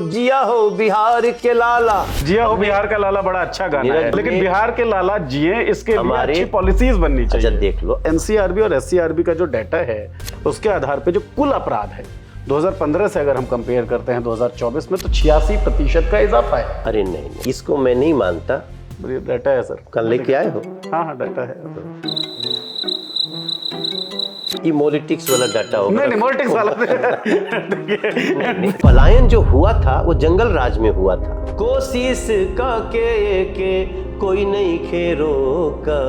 जिया हो बिहार के लाला। जिया हो बिहार का लाला बड़ा अच्छा गाना है, लेकिन बिहार के लाला जिए इसके लिए अच्छी पॉलिसीज बननी चाहिए। अच्छा देख लो, एनसीआरबी और एससीआरबी का जो डाटा है उसके आधार पे जो कुल अपराध है 2015 से अगर हम कंपेयर करते हैं 2024 में, तो 86% का इजाफा है। अरे नहीं, इसको मैं नहीं मानता। डाटा है सर, कल लेके आए हो? हाँ डाटा है। ये पॉलिटिक्स वाला डाटा होगा। नहीं पॉलिटिक्स वाला नहीं, पलायन जो हुआ था वो जंगल राज में हुआ था। कोशिश के कोई नहीं खेरो का,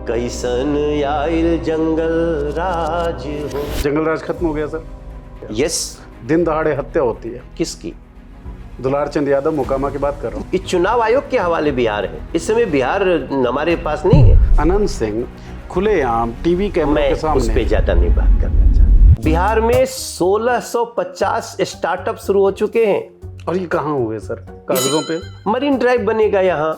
कैसन आइल जंगल राज हो। जंगल राज खत्म हो गया सर। यस। दिन दहाड़े हत्या होती है। किसकी? दुलार चंद यादव मोकामा की बात कर रहा हूँ। इस चुनाव आयोग के हवाले बिहार है, इस समय बिहार हमारे पास नहीं है। अनंत सिंह खुलेआम टीवी कैमरे के सामने, उस पे ज्यादा नहीं बात करना चाहता। बिहार में 1650 स्टार्टअप शुरू हो चुके हैं। और ये कहाँ हुए सर? कागजों पे। मरीन ड्राइव बनेगा यहाँ,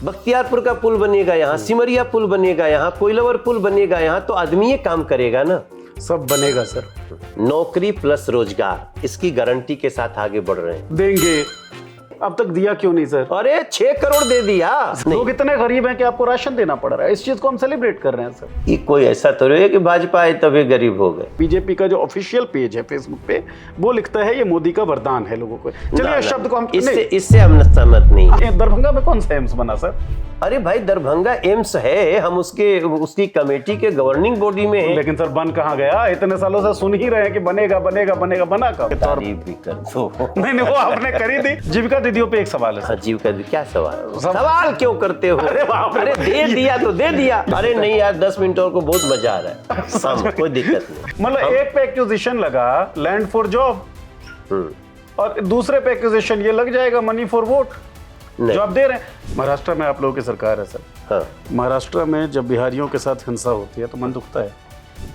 बख्तियारपुर का पुल बनेगा यहाँ, सिमरिया पुल बनेगा यहाँ, कोइलवर पुल बनेगा यहाँ, तो आदमी ये काम करेगा ना। सब बनेगा सर। नौकरी प्लस रोजगार, इसकी गारंटी के साथ आगे बढ़ रहे हैं। देंगे। अब तक दिया क्यों नहीं सर? अरे 6 करोड़ दे दिया। लोग इतने गरीब हैं कि आपको राशन देना पड़ रहा है। इस चीज को हम सेलिब्रेट कर रहे हैं सर। ये कोई ऐसा तो नहीं है कि भाजपा आए तभी गरीब हो गए। बीजेपी का जो ऑफिशियल पेज है फेसबुक पे, वो लिखता है ये मोदी का वरदान है लोगों को। चलिए इस शब्द को हम इससे हम सहमत नहीं। दरभंगा में कौन सा एम्स बना सर? अरे भाई दरभंगा एम्स है, हम उसकी कमेटी के गवर्निंग बॉडी में हैं। लेकिन सर बन कहाँ गया? इतने सालों से सुन ही रहे हैं कि बनेगा बनेगा बनेगा, बना कब? तारीफ भी कर दो। नहीं वो आपने करी थी। जीविका दीदियों पे एक सवाल है। जीविका दीदी क्या सवाल क्यों करते हो? अरे दे दिया तो दे दिया। अरे नहीं यार 10 मिनट और को बहुत मजा आ रहा है। कोई दिक्कत नहीं। मतलब एक पे एक्यूजिशन लगा लैंड फॉर जॉब, और दूसरे पे एक्यूजिशन ये लग जाएगा मनी फॉर वोट, जो आप दे रहे हैं। महाराष्ट्र में आप लोगों की सरकार है सर। हाँ। महाराष्ट्र में जब बिहारियों के साथ हिंसा होती है तो मन दुखता है।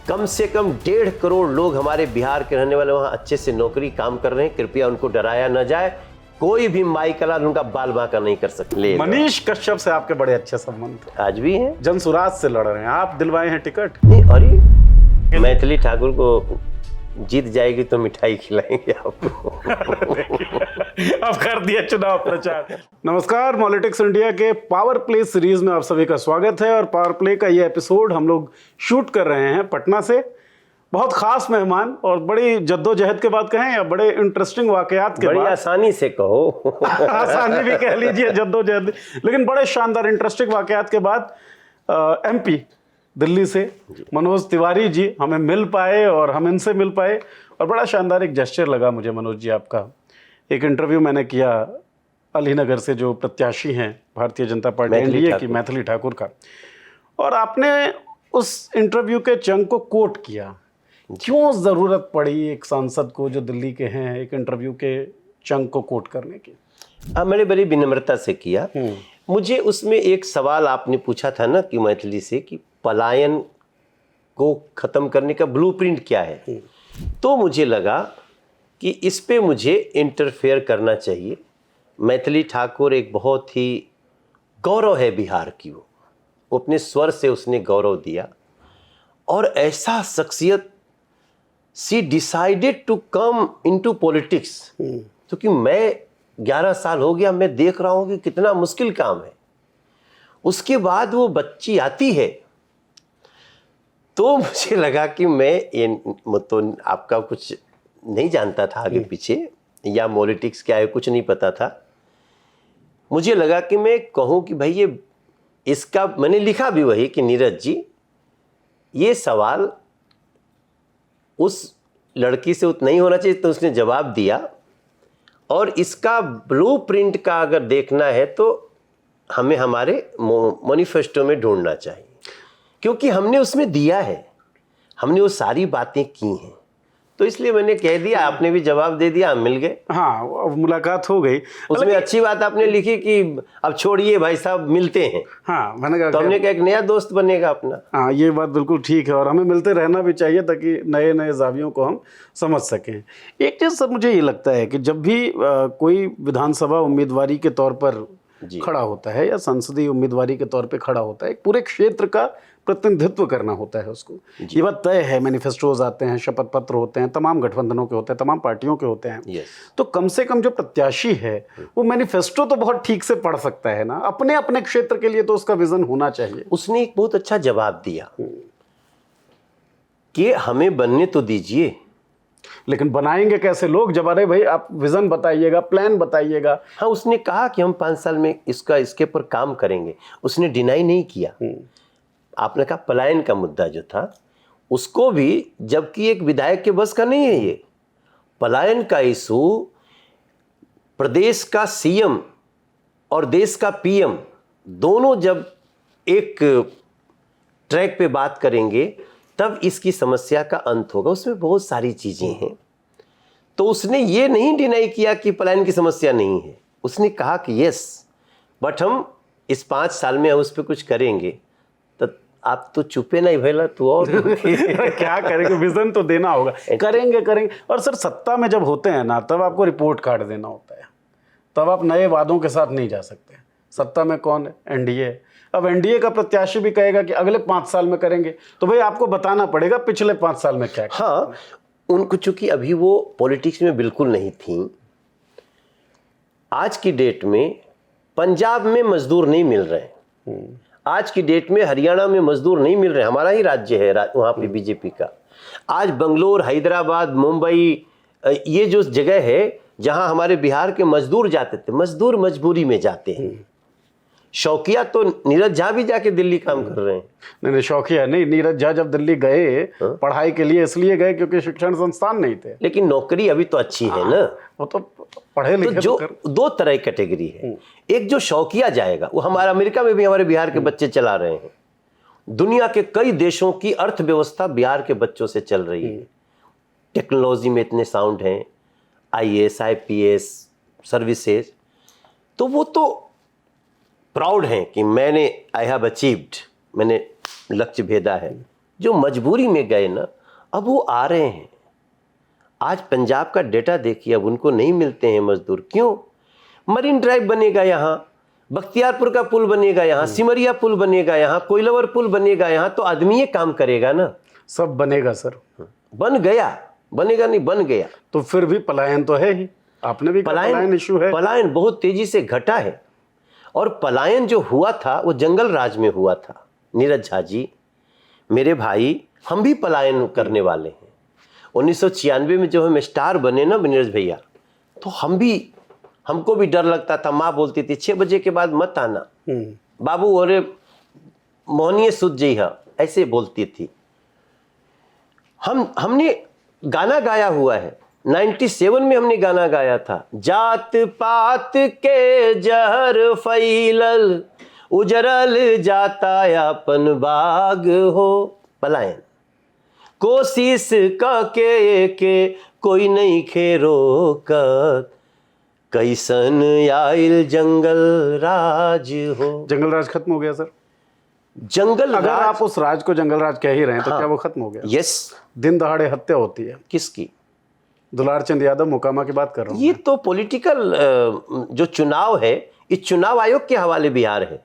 कम से कम 1.5 करोड़ लोग हमारे बिहार के रहने वाले वहाँ अच्छे से नौकरी काम कर रहे हैं। कृपया उनको डराया न जाए। कोई भी माई कला उनका बाल बांका नहीं कर सकते। मनीष कश्यप से आपके बड़े अच्छे संबंध आज भी हैं। जनसुराज से लड़ रहे हैं, आप दिलवाए हैं टिकट। नहीं, अरे मैथिली ठाकुर को जीत जाएगी तो मिठाई खिलाएंगे आपको। अब कर दिया चुनाव प्रचार। नमस्कार, पॉलिटिक्स इंडिया के पावर प्ले सीरीज में आप सभी का स्वागत है। और पावर प्ले का ये एपिसोड हम लोग शूट कर रहे हैं पटना से। बहुत खास मेहमान और बड़ी जद्दोजहद के बाद कहें या बड़े इंटरेस्टिंग वाकयात के बाद, बड़ी आसानी से कहो। आसानी भी कह लीजिए, जद्दोजहद, लेकिन बड़े शानदार इंटरेस्टिंग वाकयात के बाद एमपी दिल्ली से मनोज तिवारी जी हमें मिल पाए और हम इनसे मिल पाए। और बड़ा शानदार एक जेस्चर लगा मुझे मनोज जी आपका। एक इंटरव्यू मैंने किया अलीनगर से, जो प्रत्याशी हैं भारतीय जनता पार्टी एनडीए की, मैथिली ठाकुर का, और आपने उस इंटरव्यू के चंक को कोट किया। क्यों ज़रूरत पड़ी एक सांसद को जो दिल्ली के हैं एक इंटरव्यू के चंक को कोट करने की? मैंने बड़ी विनम्रता से किया। मुझे उसमें एक सवाल आपने पूछा था ना कि मैथिली से कि पलायन को ख़त्म करने का ब्लूप्रिंट क्या है, तो मुझे लगा कि इस पे मुझे इंटरफेयर करना चाहिए। मैथिली ठाकुर एक बहुत ही गौरव है बिहार की। वो अपने स्वर से उसने गौरव दिया। और ऐसा शख्सियत, she decided to come into politics. क्योंकि मैं 11 साल हो गया, मैं देख रहा हूँ कि कितना मुश्किल काम है। उसके बाद वो बच्ची आती है, तो मुझे लगा कि तो आपका कुछ नहीं जानता था आगे पीछे, या पॉलिटिक्स क्या है कुछ नहीं पता था। मुझे लगा कि मैं कहूँ कि भाई ये इसका, मैंने लिखा भी वही कि नीरज जी, ये सवाल उस लड़की से नहीं होना चाहिए, तो उसने जवाब दिया। और इसका ब्लूप्रिंट का अगर देखना है तो हमें हमारे मैनिफेस्टो में ढूंढना चाहिए, क्योंकि हमने उसमें दिया है, हमने वो सारी बातें की हैं। तो इसलिए मैंने कह दिया, आपने भी जवाब दे दिया, हम मिल गए। हाँ, मुलाकात हो गई। उसमें अच्छी बात आपने लिखी कि अब छोड़िए भाई साहब, मिलते हैं। हाँ, मैंने कहा तो हमने कहा एक नया दोस्त बनेगा अपना। हाँ, ये बात बिल्कुल ठीक है, और हमें मिलते रहना भी चाहिए ताकि नए नए जावियों को हम समझ सकें। एक चीज़ सर मुझे ये लगता है कि जब भी कोई विधानसभा उम्मीदवारी के तौर पर खड़ा होता है या संसदीय उम्मीदवारी के तौर पे खड़ा होता है, एक पूरे क्षेत्र का प्रतिनिधित्व करना होता है उसको। ये बात तय है, मैनिफेस्टोज आते हैं, शपथ पत्र होते हैं, तमाम गठबंधनों के होते हैं, तमाम पार्टियों के होते हैं। Yes. तो कम से कम जो प्रत्याशी है वो मैनिफेस्टो तो बहुत ठीक से पढ़ सकता है ना, अपने अपने क्षेत्र के लिए तो उसका विजन होना चाहिए। उसने एक बहुत अच्छा जवाब दिया कि हमें बनने तो दीजिए, लेकिन बनाएंगे कैसे लोग जब, अरे भाई आप विजन बताइएगा, प्लान बताइएगा। हाँ, उसने कहा कि हम 5 साल में इसके पर काम करेंगे, उसने डिनाई नहीं किया। आपने कहा पलायन का मुद्दा जो था उसको भी, जबकि एक विधायक के बस का नहीं है ये पलायन का इशू, प्रदेश का सीएम और देश का पीएम दोनों जब एक ट्रैक पे बात करेंगे तब इसकी समस्या का अंत होगा। उसमें बहुत सारी चीजें हैं। तो उसने ये नहीं डिनाई किया कि पलायन की समस्या नहीं है, उसने कहा कि यस, बट हम इस 5 साल में उस पर कुछ करेंगे। तो आप तो चुपे नहीं भैला, तू और क्या करेंगे, विजन तो देना होगा। करेंगे। और सर सत्ता में जब होते हैं ना, तब आपको रिपोर्ट कार्ड देना होता है, तब आप नए वादों के साथ नहीं जा सकते। सत्ता में कौन है? एनडीए। अब एनडीए का प्रत्याशी भी कहेगा कि अगले 5 साल में करेंगे, तो भाई आपको बताना पड़ेगा पिछले 5 साल में क्या। हाँ, उनको चूंकि अभी वो पॉलिटिक्स में बिल्कुल नहीं थी। आज की डेट में पंजाब में मजदूर नहीं मिल रहे, आज की डेट में हरियाणा में मजदूर नहीं मिल रहे, हमारा ही राज्य है वहाँ पे बीजेपी का। आज बंगलोर, हैदराबाद, मुंबई, ये जो जगह है जहाँ हमारे बिहार के मजदूर जाते थे, मजदूर मजबूरी में जाते हैं। शौकिया तो नीरज झा भी जाके दिल्ली काम कर रहे हैं। नहीं, शौकिया नहीं, नीरज झा जब दिल्ली गए पढ़ाई के लिए इसलिए गए क्योंकि शिक्षण संस्थान नहीं थे, लेकिन नौकरी अभी तो अच्छी है ना। वो तो पढ़े लिखे। तो जो 2 तरह की कैटेगरी है, एक जो शौकिया जाएगा, वो हमारा अमेरिका में भी हमारे बिहार के बच्चे चला रहे हैं। दुनिया के कई देशों की अर्थव्यवस्था बिहार के बच्चों से चल रही है। टेक्नोलॉजी में इतने साउंड हैं, IAS, IPS सर्विसेज, तो वो तो प्राउड हैं कि आई हैव अचीव्ड, मैंने लक्ष्य भेदा है। जो मजबूरी में गए ना, अब वो आ रहे हैं। आज पंजाब का डेटा देखिए, अब उनको नहीं मिलते हैं मजदूर। क्यों? मरीन ड्राइव बनेगा यहाँ, बख्तियारपुर का पुल बनेगा यहाँ, सिमरिया पुल बनेगा यहाँ, कोइलवर पुल बनेगा यहाँ, तो आदमी ये काम करेगा ना। सब बनेगा सर। बन गया, बनेगा नहीं, बन गया। तो फिर भी पलायन तो है ही, आपने भी पलायन इशू है। पलायन बहुत तेजी से घटा है, और पलायन जो हुआ था वो जंगल राज में हुआ था। नीरज झा जी, मेरे भाई, हम भी पलायन करने वाले हैं। 1996 में जब हम स्टार बने ना नीरज भैया, तो हमको भी डर लगता था। माँ बोलती थी 6 बजे के बाद मत आना, बाबू अरे मोहनिए सुध जी, ऐसे बोलती थी। हमने गाना गाया हुआ है, 97 में हमने गाना गाया था, जात पात के जहर फैलल, उजरल जाता अपन बाग हो। पलायन कोशिश के कोई नहीं खे रोकत, कैसन आइल जंगल राज हो। जंगल राज खत्म हो गया सर? जंगल अगर राज, आप उस राज को जंगल राज कह ही रहे हैं तो हाँ, क्या वो खत्म हो गया? यस। दिन दहाड़े हत्या होती है। किसकी? दुलार चंद यादव मोकामा की बात कर रहा हूँ। ये तो पॉलिटिकल जो चुनाव है, इस चुनाव आयोग के हवाले बिहार है।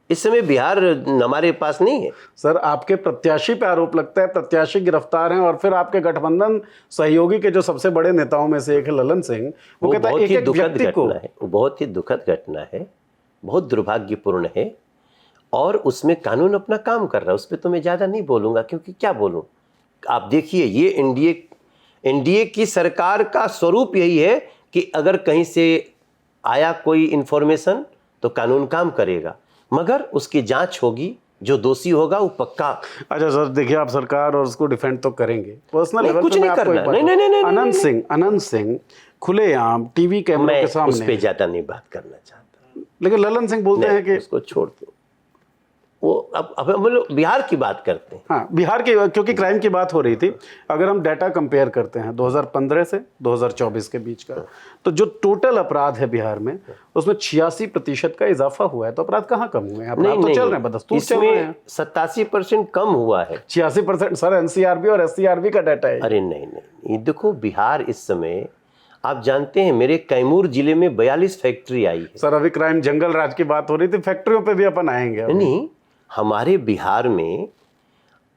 इस समय बिहार हमारे पास नहीं है। सर आपके प्रत्याशी पे आरोप लगता है, प्रत्याशी गिरफ्तार हैं, और फिर आपके गठबंधन सहयोगी के जो सबसे बड़े नेताओं में से एक है ललन सिंह, वो कहता है एक दुखद व्यक्ति को। घटना है, वो बहुत ही दुखद घटना है, बहुत दुर्भाग्यपूर्ण है, और उसमें कानून अपना काम कर रहा है। उस पर तो मैं ज़्यादा नहीं बोलूँगा, क्योंकि क्या बोलूँ। आप देखिए, ये एनडीए की सरकार का स्वरूप यही है कि अगर कहीं से आया कोई इन्फॉर्मेशन तो कानून काम करेगा, मगर उसकी जांच होगी, जो दोषी होगा वो पक्का। अच्छा सर, देखिए आप सरकार और उसको डिफेंड तो करेंगे, पर्सनल लेवल कुछ पे नहीं मैं आपको करना। एक बात नहीं, अनंत सिंह खुलेआम टीवी कैमरों मैं के सामने, उस पर ज़्यादा नहीं बात करना चाहता। लेकिन ललन सिंह बोलते हैं कि उसको छोड़ दो, वो अब हम लोग बिहार की बात करते हैं। हाँ, बिहार की, क्योंकि क्राइम की बात हो रही थी। अगर हम डाटा कंपेयर करते हैं 2015 से 2024 के बीच का, तो जो टोटल अपराध है बिहार में, उसमें 86% का इजाफा हुआ है। तो अपराध कहाँ कम हुए हैं? अपराध तो चल रहे हैं, बदस्तूर चल रहे हैं। 87% कम हुआ है। 86% सर एनसीआरबी और एससीआरबी का डाटा है। अरे नहीं, ये देखो, बिहार इस समय, आप जानते हैं, मेरे कैमूर जिले में 42 फैक्ट्री आई है। सर अभी क्राइम जंगल राज की बात हो रही थी, फैक्ट्रियों पे भी अपन आएंगे। नहीं, हमारे बिहार में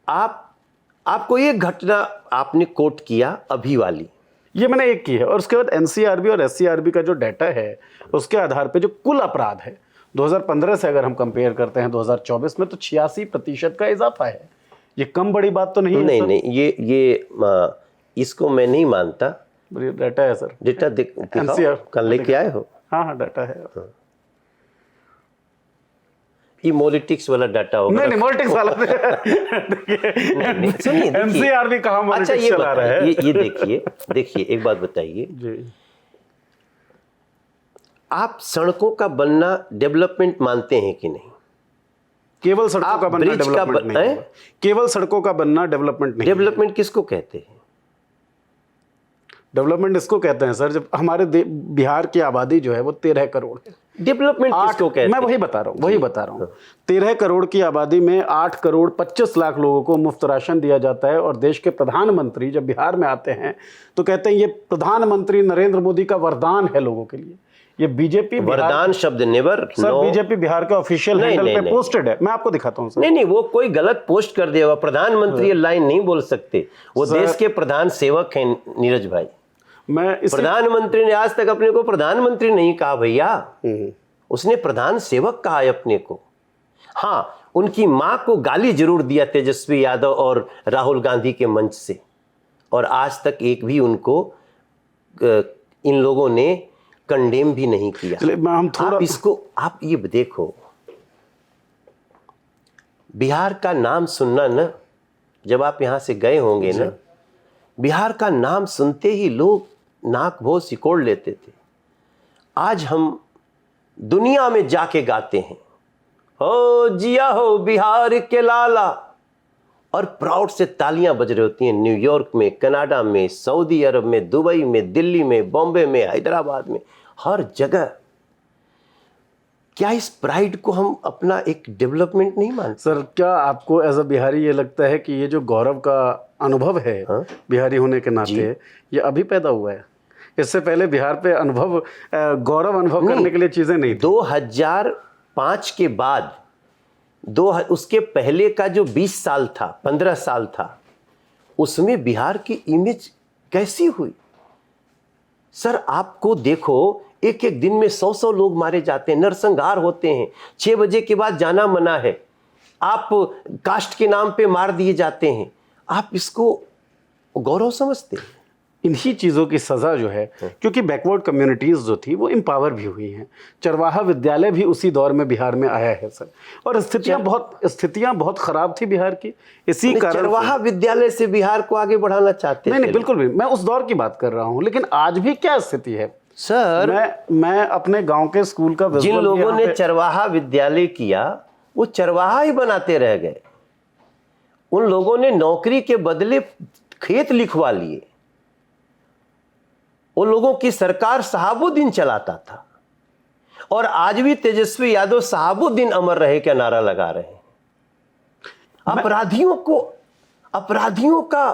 आपको ये घटना आपने कोट किया अभी वाली, ये मैंने एक की है, और उसके बाद एनसीआरबी और एससीआरबी का जो डाटा है उसके आधार पे जो कुल अपराध है 2015 से अगर हम कंपेयर करते हैं 2024 में, तो 86% का इजाफा है। ये कम बड़ी बात तो नहीं है नहीं सर? नहीं, ये इसको मैं नहीं मानता। डाटा है सर, डेटा दिखाओ, NCR कल लेके आए हो? हाँ हाँ डाटा है। ये मोलिटिक्स वाला डाटा होगा। नहीं मोलिटिक्स वाला नहीं, सुनिए, देखिए। एनसीआरबी कहाँ अच्छा मोलिटिक्स ये चला रहा है? ये देखिए एक बात बताइए, जी, आप सड़कों का बनना डेवलपमेंट मानते हैं कि नहीं? केवल सड़कों आप का बनना ब्रिज का डेवलपमेंट नहीं होगा। केवल सड़कों का बनना डेवलपमेंट नहीं। डेवलपमेंट किसको कहते हैं? डेवलपमेंट इसको कहते हैं सर, जब हमारे बिहार की आबादी जो है वो 13 करोड़ है। डेवलपमेंट किसको कहते हैं? मैं वही बता रहा हूँ 13 करोड़ की आबादी में 8 करोड़ 25 लाख लोगों को मुफ्त राशन दिया जाता है, और देश के प्रधानमंत्री जब बिहार में आते हैं तो कहते हैं ये प्रधानमंत्री नरेंद्र मोदी का वरदान है लोगों के लिए। ये बीजेपी वरदान शब्द नेवर सर, बीजेपी बिहार के ऑफिशियल हैंडल पे पोस्टेड है, मैं आपको दिखाता हूँ सर। नहीं, वो कोई गलत पोस्ट कर देगा। प्रधानमंत्री लाइन नहीं बोल सकते, वो देश के प्रधान सेवक हैं नीरज भाई। प्रधानमंत्री ने आज तक अपने को प्रधानमंत्री नहीं कहा भैया, उसने प्रधान सेवक कहा है अपने को। हाँ, उनकी मां को गाली जरूर दिया तेजस्वी यादव और राहुल गांधी के मंच से, और आज तक एक भी उनको इन लोगों ने कंडेम भी नहीं किया। हम थोड़ा आप ये देखो, बिहार का नाम सुनना ना, जब आप यहां से गए होंगे ना, बिहार का नाम सुनते ही लोग नाक भों सिकोड़ लेते थे। आज हम दुनिया में जाके गाते हैं, हो जिया हो बिहार के लाला, और प्राउड से तालियां बज रही होती हैं न्यूयॉर्क में, कनाडा में, सऊदी अरब में, दुबई में, दिल्ली में, बॉम्बे में, हैदराबाद में, हर जगह। क्या इस प्राइड को हम अपना एक डेवलपमेंट नहीं मानते? सर, क्या आपको एज अ बिहारी ये लगता है कि ये जो गौरव का अनुभव है बिहारी होने के नाते, ये अभी पैदा हुआ है? इससे पहले बिहार पे गौरव अनुभव करने के लिए चीजें नहीं थी। 2005 के बाद उसके पहले का जो 20 साल था, 15 साल था, उसमें बिहार की इमेज कैसी हुई? सर, आपको देखो, एक एक दिन में 100 लोग मारे जाते हैं, नरसंहार होते हैं, 6 बजे के बाद जाना मना है, आप कास्ट के नाम पे मार दिए जाते हैं। आप इसको गौरव समझते हैं? इन्हीं चीज़ों की सज़ा जो है, क्योंकि बैकवर्ड कम्युनिटीज़ जो थी वो एम्पावर भी हुई हैं। चरवाहा विद्यालय भी उसी दौर में बिहार में आया है सर, और स्थितियां बहुत ख़राब थी बिहार की। इसी कारण चरवाहा विद्यालय से बिहार को आगे बढ़ाना चाहते नहीं, बिल्कुल भी, मैं उस दौर की बात कर रहा हूँ। लेकिन आज भी क्या स्थिति है सर? मैं अपने गाँव के स्कूल का, जिन लोगों ने चरवाहा विद्यालय किया वो चरवाहा ही बनाते रह गए। उन लोगों ने नौकरी के बदले खेत लिखवा लिए। उन लोगों की सरकार सहाबुद्दीन चलाता था, और आज भी तेजस्वी यादव सहाबुद्दीन अमर रहे का नारा लगा रहे हैं। अपराधियों का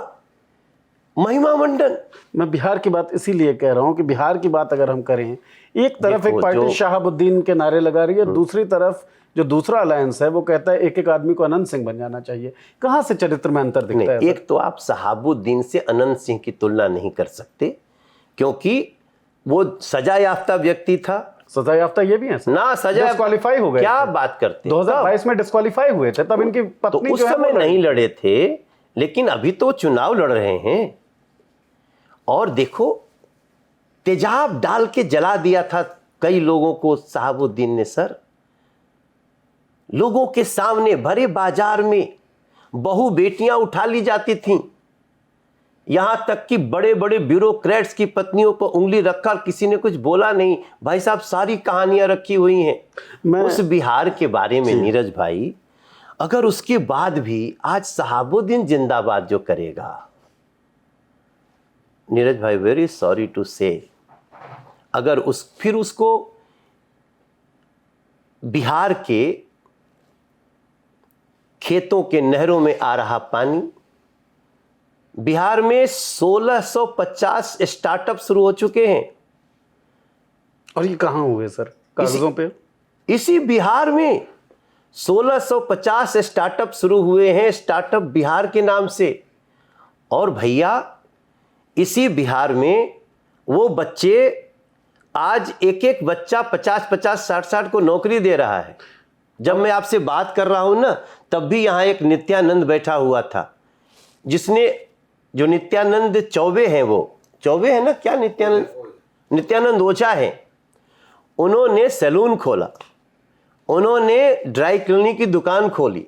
महिमा मंडन। मैं बिहार की बात इसीलिए कह रहा हूं कि बिहार की बात अगर हम करें, एक तरफ एक पार्टी शहाबुद्दीन के नारे लगा रही है, दूसरी तरफ जो दूसरा अलायंस है वो कहता है एक एक आदमी को अनंत सिंह बन जाना चाहिए। कहां से चरित्र में अंतर दिखता है? एक तो आप शहाबुद्दीन से अनंत सिंह की तुलना नहीं कर सकते, क्योंकि वो सजा याफ्ता व्यक्ति था। सजा याफ्ता ये भी है ना, सजा डिस्क्वालीफाई हो गए। क्या बात करते? 2022 में डिस्क्वालीफाई हुए थे, तब इनकी पत्नी तो उस समय नहीं लड़े थे, लेकिन अभी तो चुनाव लड़ रहे हैं। और देखो, तेजाब डाल के जला दिया था कई लोगों को शहाबुद्दीन ने सर। लोगों के सामने भरे बाजार में बहु बेटियां उठा ली जाती थीं, यहां तक कि बड़े बड़े ब्यूरोक्रेट्स की पत्नियों पर उंगली रखकर किसी ने कुछ बोला नहीं। भाई साहब, सारी कहानियां रखी हुई हैं उस बिहार के बारे में नीरज भाई। अगर उसके बाद भी आज शहाबुद्दीन जिंदाबाद जो करेगा, नीरज भाई, वेरी सॉरी टू से, अगर फिर उसको बिहार के खेतों के नहरों में आ रहा पानी, बिहार में 1650 स्टार्टअप शुरू हो चुके हैं। और ये कहां हुए सर? कागजों पे? इसी बिहार में 1650 स्टार्टअप शुरू हुए हैं, स्टार्टअप बिहार के नाम से। और भैया इसी बिहार में वो बच्चे, आज एक एक बच्चा 50-50, 60-60 को नौकरी दे रहा है। जब मैं आपसे बात कर रहा हूं ना, तब भी यहाँ एक नित्यानंद बैठा हुआ था, जिसने, जो नित्यानंद चौबे हैं, वो चौबे है ना, क्या नित्यानंद ओझा है, उन्होंने सैलून खोला, उन्होंने ड्राई क्लीनिंग की दुकान खोली,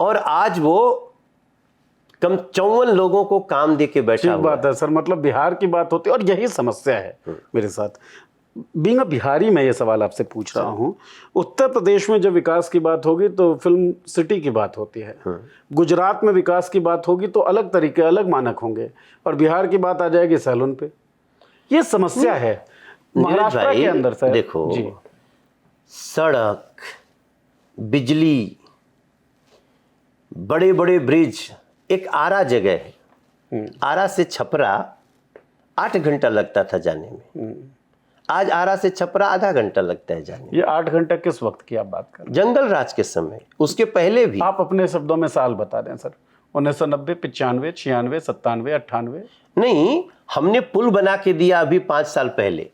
और आज वो कम 54 लोगों को काम दे के बैठा ठीक बात है सर। मतलब बिहार की बात होती है, और यही समस्या है मेरे साथ। बीइंग अ बिहारी मैं ये सवाल आपसे पूछ रहा हूँ, उत्तर प्रदेश में जब विकास की बात होगी तो फिल्म सिटी की बात होती है, गुजरात में विकास की बात होगी तो अलग तरीके, अलग मानक होंगे, और बिहार की बात आ जाएगी सैलून पे। ये समस्या है महाराष्ट्र के अंदर सर। देखो जी, सड़क, बिजली, बड़े बड़े ब्रिज, एक आरा जगह है, आरा से छपरा 8 घंटा लगता था जाने में, आज आरा से छपरा आधा घंटा लगता है जाने में। ये 8 घंटा किस वक्त की आप बात कर रहे जंगल राज के समय, उसके पहले भी। हैं? आप अपने शब्दों में साल बता दें सर। 1990, 95, 96, 97, 98? नहीं, हमने पुल बना के दिया अभी 5 साल पहले।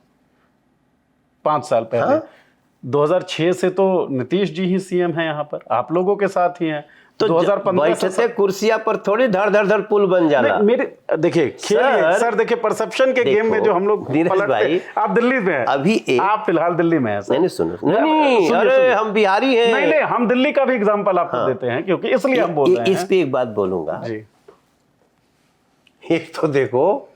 5 साल पहले। हाँ? 2006 से तो नीतीश जी ही सीएम हैं यहाँ पर, आप लोगों के साथ ही हैं। तो 2015 बैठते कुर्सियां पर थोड़ी धड़ धड़ धड़ पुल बन जाला। मेरे देखिए सर देखिए, परसेप्शन के गेम में जो हम लोग भाई, आप दिल्ली में हैं अभी आप फिलहाल दिल्ली में हैं सर। नहीं सुनो, नहीं, अरे हम बिहारी हैं। नहीं, हम दिल्ली का भी एग्जांपल आपको देते हैं, क्योंकि इसलिए हम बोल रहे हैं। इस पे एक बात बोलूंगा जी। एक तो देखो,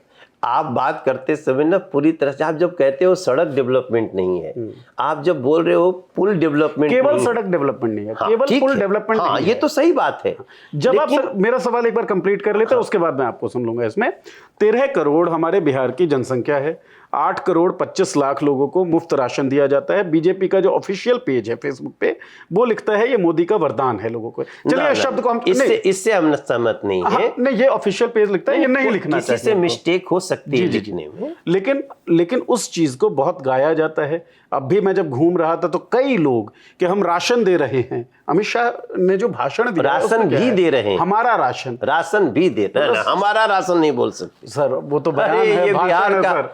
आप बात करते समय ना पूरी तरह से, आप जब कहते हो सड़क डेवलपमेंट नहीं है, आप जब बोल रहे हो पुल डेवलपमेंट, केवल सड़क डेवलपमेंट नहीं है, हाँ, केवल पुल डेवलपमेंट हाँ, नहीं ये है। तो सही बात है। जब आप सर मेरा सवाल एक बार कंप्लीट कर लेते हैं, उसके बाद मैं आपको सुन लूंगा। इसमें 13 करोड़ हमारे बिहार की जनसंख्या है, 8 करोड़ 25 लाख लोगों को मुफ्त राशन दिया जाता है। बीजेपी का जो ऑफिशियल पेज है फेसबुक पे, वो लिखता है ये मोदी का वरदान है लोगों को। चलिए इस शब्द को हम इससे हम सहमत नहीं है। नहीं, ये ऑफिशियल पेज लिखता है, ये नहीं लिखना चाहिए। किसी से मिस्टेक हो सकती है लिखने में, लेकिन उस चीज को बहुत गाया जाता है। अब भी मैं जब घूम रहा था तो कई लोग कि हम राशन दे रहे हैं, अमित शाह ने जो भाषण दिया, राशन भी दे रहे हैं, हमारा राशन भी देते हैं, हमारा राशन नहीं बोल सकते सर, वो तो बयान है, ये बिहार का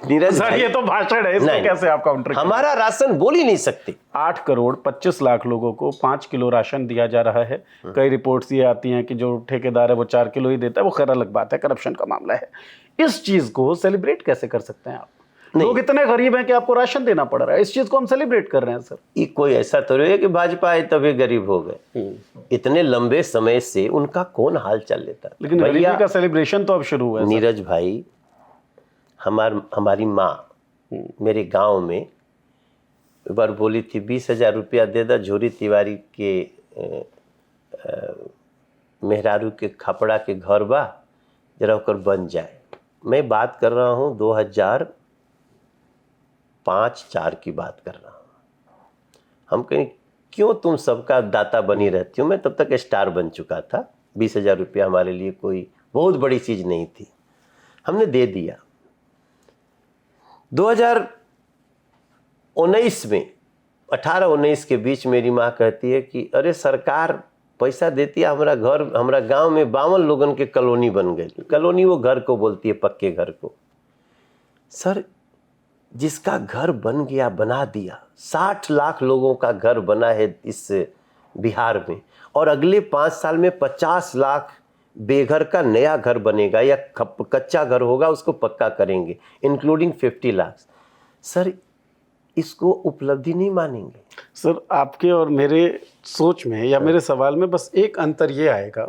नीरज सर, ये तो भाषण है, इसको कैसे आप काउंटर करें? हमारा राशन बोल ही नहीं सकते। 8 करोड़ 25 लाख लोगों को 5 किलो राशन दिया जा रहा है। कई रिपोर्ट्स ये आती हैं कि जो ठेकेदार है वो 4 किलो ही देता है, वो खैर अलग बात है, करप्शन का मामला है। इस चीज को सेलिब्रेट कैसे कर सकते हैं आप? लोग इतने गरीब हैं कि आपको राशन देना पड़ रहा है, इस चीज को हम सेलिब्रेट कर रहे हैं सर। ये कोई ऐसा तो नहीं है कि भाजपा आए तभी गरीब हो गए। इतने लंबे समय से उनका कौन हाल चल लेता, लेकिन गरीबी का सेलिब्रेशन तो अब शुरू हुआ है। नीरज भाई, हमारी माँ मेरे गांव में एक बार बोली थी, 20,000 रुपया दे दा, झोरी तिवारी के मेहरारू के खपड़ा के घर बा, जरा ओकर बन जाए। मैं बात कर रहा हूँ 2005-04 की बात कर रहा हूँ। हम कहें क्यों तुम सबका दाता बनी रहती हो, मैं तब तक स्टार बन चुका था। 20,000 रुपया हमारे लिए कोई बहुत बड़ी चीज़ नहीं थी, हमने दे दिया। 2019 में 18-19 के बीच मेरी माँ कहती है कि अरे सरकार पैसा देती है, हमारा गांव में 52 लोगन के कॉलोनी बन गई। कॉलोनी वो घर को बोलती है, पक्के घर को। सर, जिसका घर बन गया, बना दिया, 60 लाख लोगों का घर बना है इस बिहार में, और अगले 5 साल में 50 लाख बेघर का नया घर बनेगा, या कच्चा घर होगा उसको पक्का करेंगे, इंक्लूडिंग 50 लाख। सर, इसको उपलब्धि नहीं मानेंगे? सर, आपके और मेरे सोच में या मेरे सवाल में बस एक अंतर ये आएगा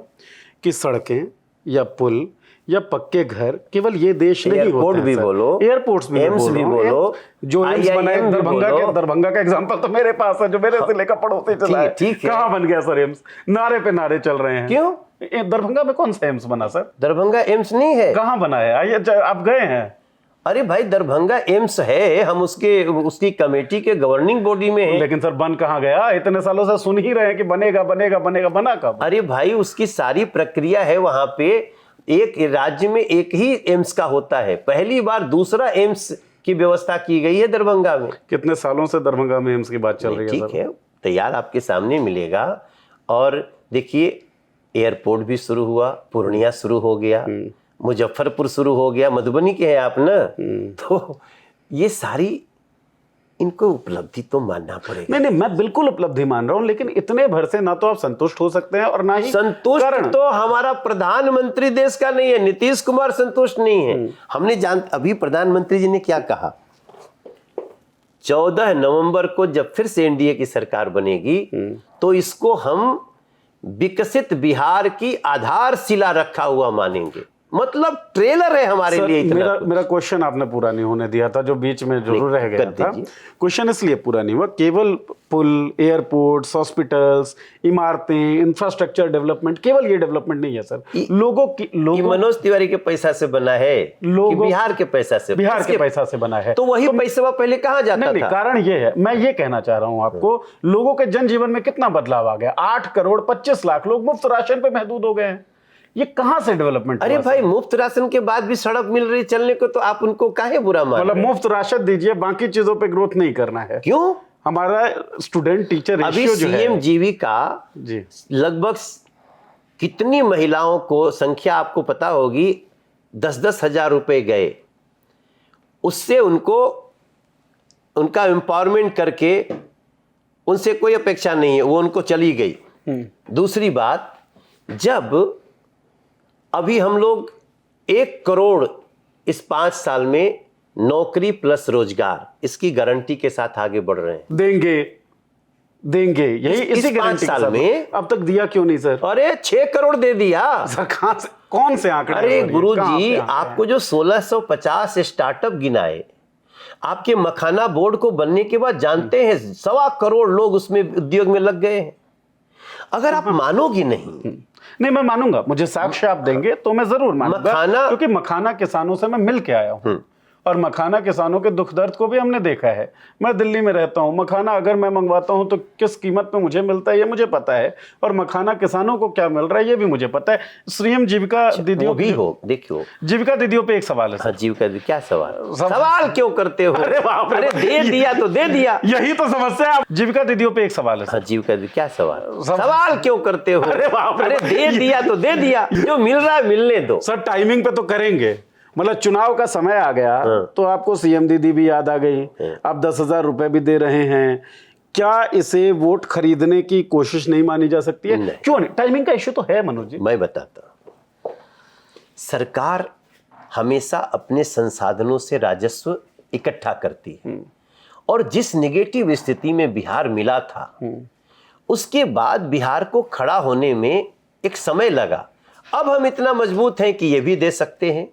कि सड़कें या पुल या पक्के घर केवल ये देश नहीं होते हैं, भी बोलो, एयरपोर्ट्स भी एम्स भी बोलो, जो एम्स बना है दरभंगा का एग्जांपल तो मेरे पास है, जो मेरे से लेकर पड़ोसी चला है। कहाँ बन गया सर एम्स? नारे पे नारे चल रहे हैं। क्यों? दरभंगा में कौन सा एम्स बना सर? दरभंगा एम्स नहीं है। कहाँ बना है? आइए, आप गए हैं? अरे भाई, दरभंगा एम्स है, हम उसकी कमेटी के गवर्निंग बॉडी में हैं। लेकिन सर बन कहाँ गया? इतने सालों से सुन ही रहे हैं कि बनेगा बनेगा बनेगा, बना कब? अरे भाई, उसकी सारी प्रक्रिया है वहां पे। एक राज्य में एक ही एम्स का होता है, पहली बार दूसरा एम्स की व्यवस्था की गई है दरभंगा में। कितने सालों से दरभंगा में एम्स की बात चल रही है? ठीक है, तैयार आपके सामने मिलेगा। और देखिए एयरपोर्ट भी शुरू हुआ, पूर्णिया शुरू हो गया, मुजफ्फरपुर शुरू हो गया, मधुबनी के हैं आप ना, तो ये सारी इनको उपलब्धि तो मानना पड़ेगा। नहीं, मैं बिल्कुल उपलब्धि मान रहा हूं, लेकिन इतने भर से ना तो आप संतुष्ट हो सकते हैं और ना ही संतुष्ट तो हमारा प्रधानमंत्री देश का नहीं है, नीतीश कुमार संतुष्ट नहीं है। हमने अभी प्रधानमंत्री जी ने क्या कहा, 14 नवंबर को जब फिर से एनडीए की सरकार बनेगी तो इसको हम विकसित बिहार की आधारशिला रखा हुआ मानेंगे। मतलब ट्रेलर है हमारे लिए इतना। मेरा क्वेश्चन आपने पूरा नहीं होने दिया था, जो बीच में जरूर रह गया था। क्वेश्चन इसलिए पूरा नहीं हुआ, केवल पुल, एयरपोर्ट्स, हॉस्पिटल्स, इमारतें, इंफ्रास्ट्रक्चर डेवलपमेंट, केवल ये डेवलपमेंट नहीं है सर। लोगों मनोज तिवारी के पैसा से बना है कि बिहार के पैसा से? बिहार के पैसा से बना है। तो वही पैसा पहले कहाँ जाता था? कारण ये है, मैं ये कहना चाह रहा हूं आपको, लोगों के जनजीवन में कितना बदलाव आ गया। 8 करोड़ 25 लाख लोग मुफ्त राशन पे महदूद हो गए हैं। ये कहां से डेवलपमेंट? अरे भाई, मुफ्त राशन के बाद भी सड़क मिल रही चलने को, तो आप उनको काहे बुरा मान रहे हैं? मुफ्त राशन दीजिए, बाकी चीजों पे ग्रोथ नहीं करना है। क्यों? हमारा स्टूडेंट टीचर अभी सीएम जीविका जी लगभग कितनी महिलाओं को, संख्या आपको पता होगी, 10-10 हजार रुपए गए, उससे उनको उनका एम्पावरमेंट करके उनसे कोई अपेक्षा नहीं है, वो उनको चली गई। दूसरी बात, जब अभी हम लोग 1 करोड़ इस 5 साल में नौकरी प्लस रोजगार, इसकी गारंटी के साथ आगे बढ़ रहे हैं। देंगे यही इसी 5 साल में। अब तक दिया क्यों नहीं सर? अरे 6 करोड़ दे दिया सर। कहां से, कौन से आंकड़े? अरे गुरुजी, आपको जो 1650 स्टार्टअप गिनाए, आपके मखाना बोर्ड को बनने के बाद जानते हैं 1.25 करोड़ लोग उसमें उद्योग में लग गए हैं। अगर आप मानोगे नहीं, मैं मानूंगा, मुझे साक्ष्य आप देंगे तो मैं जरूर मानूंगा, क्योंकि मखाना किसानों से मैं मिल के आया हूं और मखाना किसानों के दुख दर्द को भी हमने देखा है। मैं दिल्ली में रहता हूं, मखाना अगर मैं मंगवाता हूं तो किस कीमत में मुझे मिलता है ये मुझे पता है, और मखाना किसानों को क्या मिल रहा है ये भी मुझे पता है। सीएम जीविका दीदियों भी हो, देखियो जीविका दीदियों पे एक सवाल है। हाँ, जीविका दीदी, क्या सवाल क्यों करते हो? अरे दे दिया तो दे दिया, यही तो समस्या है। जीविका दीदियों पे एक सवाल है। हाँ, जीविका दीदी, क्या सवाल क्यों करते हो? अरे दे दिया तो दे दिया, जो मिल रहा है मिलने दो। सर टाइमिंग पे तो करेंगे, मतलब चुनाव का समय आ गया तो आपको सीएम दीदी भी याद आ गई, आप 10,000 रुपए भी दे रहे हैं। क्या इसे वोट खरीदने की कोशिश नहीं मानी जा सकती है? नहीं। क्यों नहीं? टाइमिंग का इश्यू तो है मनोज जी। मैं बताता हूं, सरकार हमेशा अपने संसाधनों से राजस्व इकट्ठा करती है, और जिस निगेटिव स्थिति में बिहार मिला था उसके बाद बिहार को खड़ा होने में एक समय लगा। अब हम इतना मजबूत हैं कि ये भी दे सकते हैं।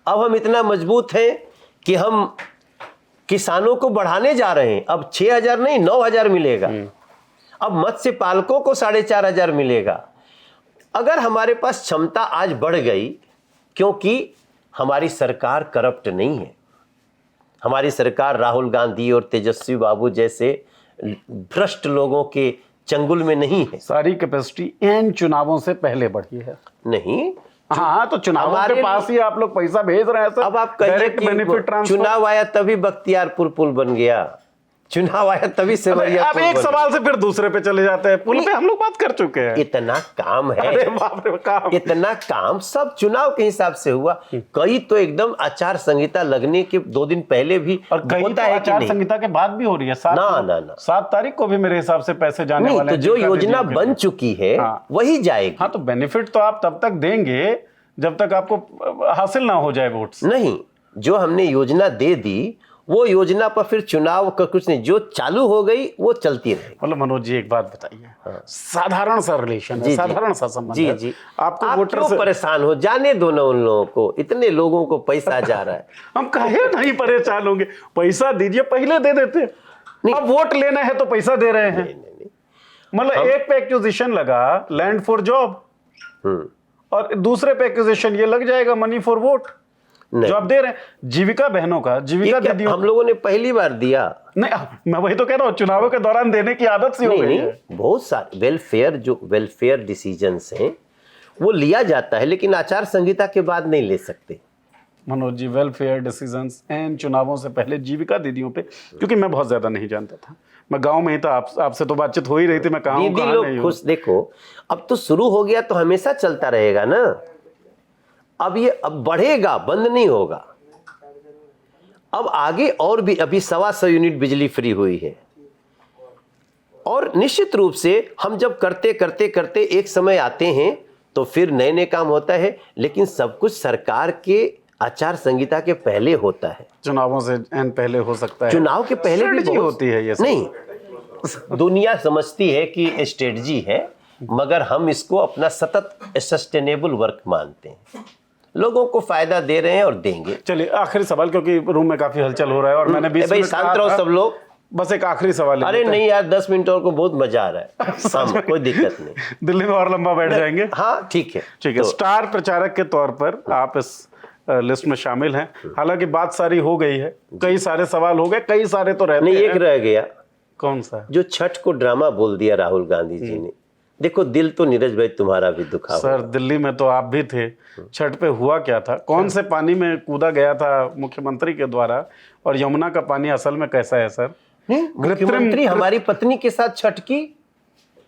अब हम इतना मजबूत हैं कि हम किसानों को बढ़ाने जा रहे हैं। अब 6,000 नहीं 9,000 मिलेगा। अब मत्स्य पालकों को 4,500 मिलेगा। अगर हमारे पास क्षमता आज बढ़ गई, क्योंकि हमारी सरकार करप्ट नहीं है, हमारी सरकार राहुल गांधी और तेजस्वी बाबू जैसे भ्रष्ट लोगों के चंगुल में नहीं है। सारी कैपेसिटी इन चुनावों से पहले बढ़ी है। नहीं, हाँ, तो चुनाव के पास ही आप लोग पैसा भेज रहे हैं सर। अब आप कहिए कि चुनाव आया तभी बख्तियारपुर पुल बन गया, चुनाव आया तभी से आप एक सवाल से फिर दूसरे पे चले जाते हैं। पुल पे हम लोग बात कर चुके हैं। इतना काम है, अरे बाप रे काम, इतना काम सब चुनाव के हिसाब से हुआ। कई तो एकदम आचार संहिता लगने के 2 दिन पहले भी होता है, आचार संहिता के बाद भी हो रही है। 7 तारीख को भी मेरे हिसाब से पैसे जाने वाले हैं। तो जो योजना बन चुकी है वही जाएगी। हाँ, तो बेनिफिट तो आप तब तक देंगे जब तक आपको हासिल ना हो जाए वोट्स। नहीं, जो हमने योजना दे दी वो योजना पर फिर चुनाव का कुछ नहीं, जो चालू हो गई वो चलती रहे। मतलब मनोज जी एक बात बताइए, साधारण सा रिलेशन है, साधारण सा संबंध है। जी, आपको वोटर से परेशान हो, जाने दो ना उन लोगों को, इतने लोगों को पैसा जा रहा है। हम काहे नहीं परेशान होंगे? पैसा दीजिए, पहले दे देते। अब वोट लेना है तो पैसा दे रहे हैं। मतलब एक पे एक्विजिशन लगा लैंड फॉर जॉब, और दूसरे पे एक्विजिशन ये लग जाएगा मनी फॉर वोट, जो आप दे रहे हैं। जीविका बहनों का, जीविका दीदियों, हम लोगों ने पहली बार दिया। नहीं, मैं वही तो कह रहा हूँ, चुनावों के दौरान देने की आदत सी हो गई है। बहुत सारे वेलफेयर डिसीजंस हैं वो लिया जाता है, लेकिन आचार संहिता के बाद नहीं ले सकते। Manoj ji, welfare decisions and चुनावों से पहले जीविका दीदियों पे, क्योंकि मैं बहुत ज्यादा नहीं जानता था, मैं गांव में ही था, आपसे तो बातचीत हो ही रही थी, मैं कहाँ हूँ दीदी कहाँ लोग नहीं हूँ। खुश, देखो अब तो शुरू हो गया तो हमेशा चलता रहेगा ना, अब ये अब बढ़ेगा, बंद नहीं होगा। अब आगे और भी, अभी 125 यूनिट बिजली फ्री हुई है, और निश्चित रूप से हम जब करते करते करते एक समय आते हैं तो फिर नए नए काम होता है, लेकिन सब कुछ सरकार के आचार संहिता के पहले होता है। चुनावों से एंड पहले हो सकता है, चुनाव के पहले भी Strategy होती है ये सब। नहीं, दुनिया समझती है कि स्ट्रेटजी है, मगर हम इसको अपना सतत सस्टेनेबल वर्क मानते हैं। लोगों को फायदा दे रहे हैं और देंगे। चलिए आखिरी सवाल, क्योंकि रूम में काफी हलचल हो रहा है और मैंने 20 भाई मिनट कहा शांत रहो था, सब लोग। बस एक आखिरी सवाल है। अरे नहीं यार, 10 मिनट और को बहुत मजा आ रहा है। हाँ, कोई दिक्कत नहीं, दिल्ली में और लंबा बैठ जाएंगे। हाँ ठीक है। ठीक है, तो स्टार प्रचारक के तौर पर आप इस लिस्ट में शामिल हैं। हालांकि बात सारी हो गई है, कई सारे सवाल हो गए, कई सारे तो रहते नहीं, हैं। एक रह गया। कौन सा? जो छठ को ड्रामा बोल दिया राहुल गांधी जी ने। देखो, दिल तो नीरज भाई तुम्हारा भी दुखा सर, दिल्ली में तो आप भी थे, छठ पे हुआ क्या था? कौन से पानी में कूदा गया था मुख्यमंत्री के द्वारा, और यमुना का पानी असल में कैसा है सर? नहीं, मुख्यमंत्री हमारी पत्नी के साथ छठ की,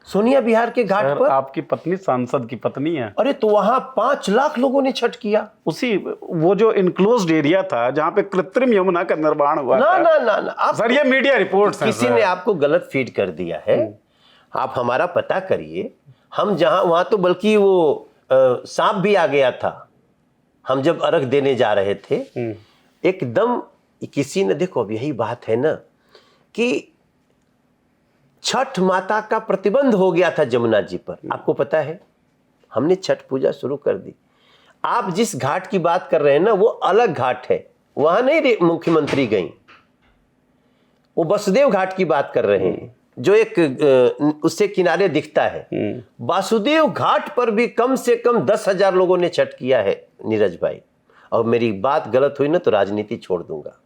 सोनिया विहार के घाट सर, पर। आपकी पत्नी सांसद की पत्नी है। अरे तो वहां 5 लाख लोगों ने छठ किया। उसी वो जो इनक्लोज्ड एरिया था जहां पे कृत्रिम यमुना का निर्माण हुआ ना था। ना ना ना, आप सर, ये मीडिया रिपोर्ट्स हैं। किसी ने आपको गलत फीड कर दिया है। आप हमारा पता करिए। हम जहां, वहां तो बल्कि वो सांप भी आ गया था। हम जब अर्घ देने जा रहे थे, एकदम किसी ने, देखो अब यही बात है ना कि छठ माता का प्रतिबंध हो गया था जमुना जी पर। आपको पता है, हमने छठ पूजा शुरू कर दी। आप जिस घाट की बात कर रहे हैं ना, वो अलग घाट है, वहां नहीं मुख्यमंत्री गई। वो वसुदेव घाट की बात कर रहे हैं, जो एक उससे किनारे दिखता है। वासुदेव घाट पर भी कम से कम 10,000 लोगों ने छठ किया है नीरज भाई। और मेरी बात गलत हुई ना तो राजनीति छोड़ दूंगा।